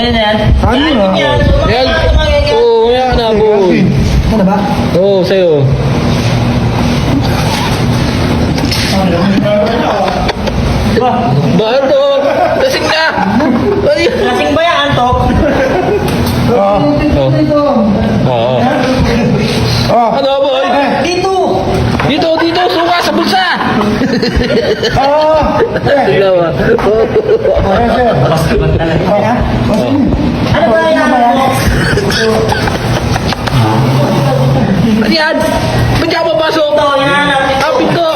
Ano na yan? Ano na? Yan. Oo, yan na boy. Ano ba? Oo, sa'yo. Bakit to? Lasing na! Ay! Lasing ba yan, Antok? Oo. Oo. Oh. Ano boy? Dito! Dito, suka sa bulsa! Oh. Tignan mo. Ano ba yan? Ano yan? Ba't ka papasok? Ito, hinahanap. Ang pinto!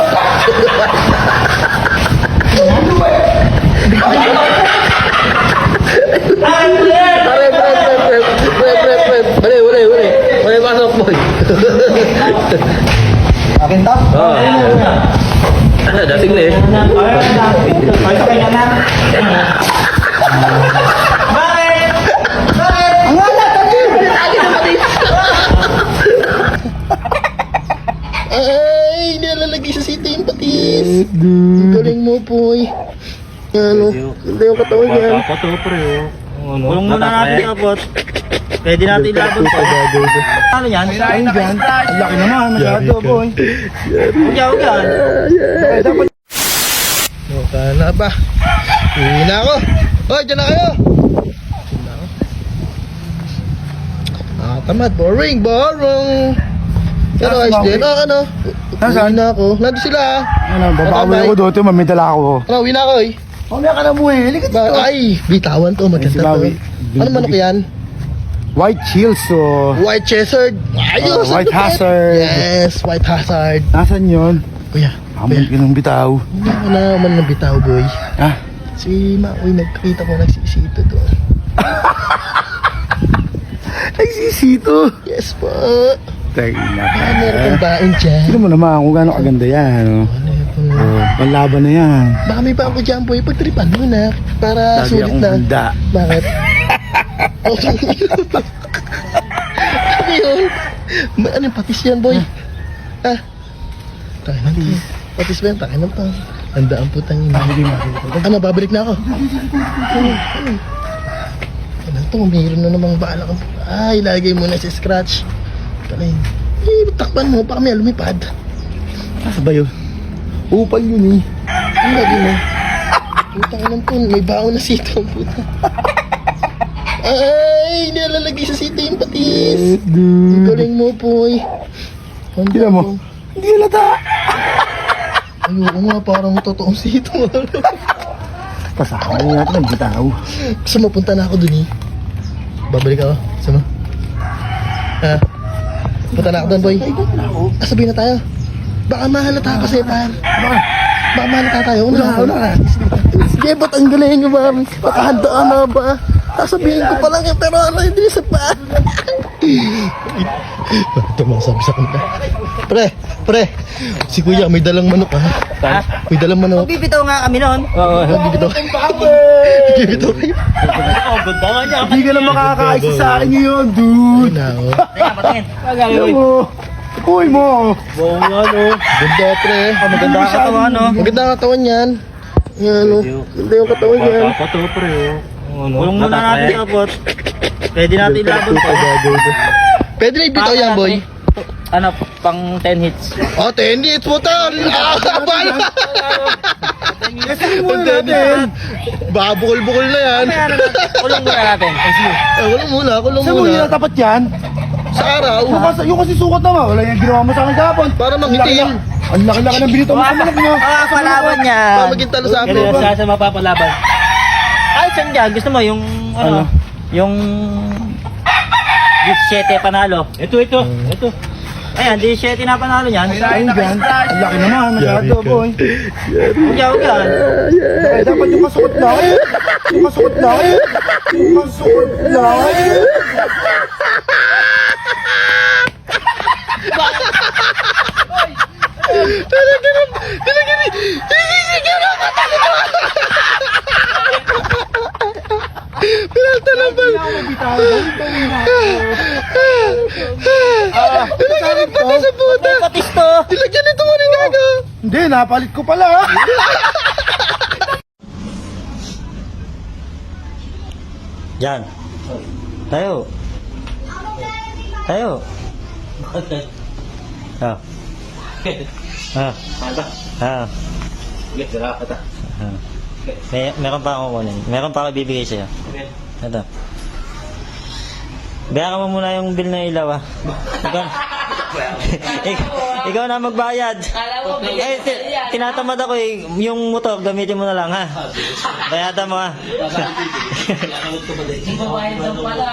Ay, Blair! Pare. Wala, pasok boy. Akin to? Oo. Dating na eh. Ay, sakay ka na. Bakit? Bakit? Ang alat! Ay, nilalagay sa sito yung patis. Ang galing mo, boy. Ano? Ganda yung katawan yan. Kulong muna natin tapos. Pwede natin ilaban to. Ano yan? Ayun dyan. Ang laki naman. Masyado, boy. Huwag yan. Dapat. Kana ba? Uwi na ako. Hoy, dyan na kayo. Tamad. Boring. Pero ayos din. Ano? Nasaan? Uwi na ako. Nandun sila. Ano, babawi ako doon. Mamidala ako. Ano, uwi na ako eh. Mamaya ka na mo eh. Halika dito. Ay, bitawan to. Maganda Si to. Bawi. Ano manok yan? White Chills, so... White Chesard. Ayos. White ano ba? Hazard. Yes, White Hazard. Nasaan yun? Kuya. Amoy ka ng bitaw. Hindi ako na man ng bitaw, boy. Ah? Si Makoy nagkita ko nagsisito doon. Ay, sisito. Yes po. Tagi na pa. Meron kang bain dyan. Sino mo naman kung gaano kaganda yan, no? Ano yun? Oh, panlaban na yan. Baka may bago dyan, boy. Pagtripan mo na. Para Lagi sulit akong na. handa. Bakit? Ano yun? Ano yung patis yan, boy? Ha? Tayo na to. Patis ba yan? Tayo na to. Handaan po tayong ina. Ano, babalik na ako. Ano to? Mayroon na namang bala kang... Ay, lagay mo na si Scratch. Kalay. Takpan mo. Baka may lumipad. Asa ba yun? Upal yun eh. Ano lagi mo? Puta ka lang to. May baon na sito ang puta. Ay, nilalagay sa sito yung patis. Ang galing mo, boy. Tignan mo. Hindi halata. Ayoko nga, parang totoong sito. Pasakain natin ang bitaw. Gusto mo, punta na ako dun eh. Babalik ako. Gusto mo? Ha? Punta na ako dun, boy. Sabihin na tayo. Baka mahalata ka sa'yo, par. Baka mahalata tayo. Una ka. Sige, ba't ang galing mo, ma'am? Pakahandaan na ba? Sasabihin ko pa lang yan, pero ano, hindi sa pa. Ito mga sabi sa kanta. Pre, si kuya may dalang manok ha. May dalang manok. Bibitaw nga kami noon. Oo, bibitaw. Bibitaw kayo. Ganda nga niya. Hindi ka na makakaisa sa akin ngayon, dude. Nako. Teka, patingin. Tignan mo. Kuy mo. Buong nga, no? Ganda, pre. Maganda ka katawan, no? Maganda ang katawan yan. Yan, ano. Ganda yung katawan yan. Kulong muna natin tapos. Pwede natin ilaban to. Pwede na ibitaw yan, boy. Ano, pang 10 hits. Oh, 10 hits mo tol. Bala. Kasi muna natin. Baka bukol-bukol na yan. Kulong muna natin. Kulong muna. Saan mo yung tapat yan? Sa araw. Yung kasi sukat naman. Wala yung ginawa mo sa akin kahapon. Para mangitim. Ang laki-laki ng binito mo sa manok nyo. Palaban niya. Para maging talo sa akin. Ganun sa mapapalaban. Ay, saan dyan? Gusto mo yung, Ano? yung 17 panalo. Ito. Ayan, 17 na panalo niyan. Ayun dyan. Ang laki naman. Masyado, boy. Huwag yan. Ay, dapat yung kasukot na ako. Yung kasukot na ako. Yung kasukot na ako. Pinalta lang ba? Nilagyan ng patis sa puta. Patis to. Nilagyan nito mo rin gaga. Hindi, napalit ko pala. Diyan. Tayo. Tayo. Ah. Ah. Ah. Meron pa akong kunin. Meron pa ako bibigay sa'yo. Ito. Bayaran mo muna yung bill na ilaw, ah. Ikaw na magbayad. Eh, tinatamad ako eh. Yung motor, gamitin mo na lang, ha? Bayada mo, ha? Babayad daw pala.